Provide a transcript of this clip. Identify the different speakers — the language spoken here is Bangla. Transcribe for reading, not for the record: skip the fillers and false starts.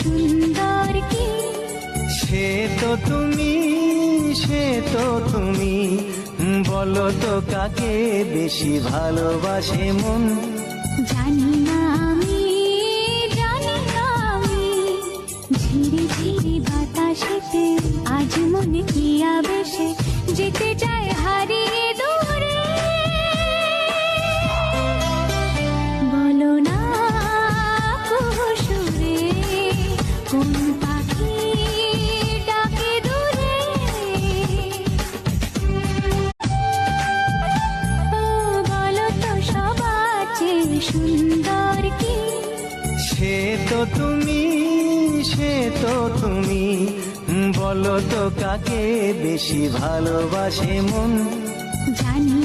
Speaker 1: সুন্দর কি
Speaker 2: সে তো তুমি, সে তো তুমি, বলো তো কাকে বেশি ভালোবাসে মন।
Speaker 1: জানি না আমি, জানি না আমি, ঝিরি ঝিরি বাতাসেতে আজ মনে কি আবেশে যেতে চায় হারিয়ে দূরে। বলো না কুসুরে কোন পাখি ডাকে দূরে। বলো তো সবার চেয়ে সুন্দর কি
Speaker 2: সে তো তুমি, সে তো তুমি, বলো তো কাকে বেশি ভালোবাসে মন।
Speaker 1: জানি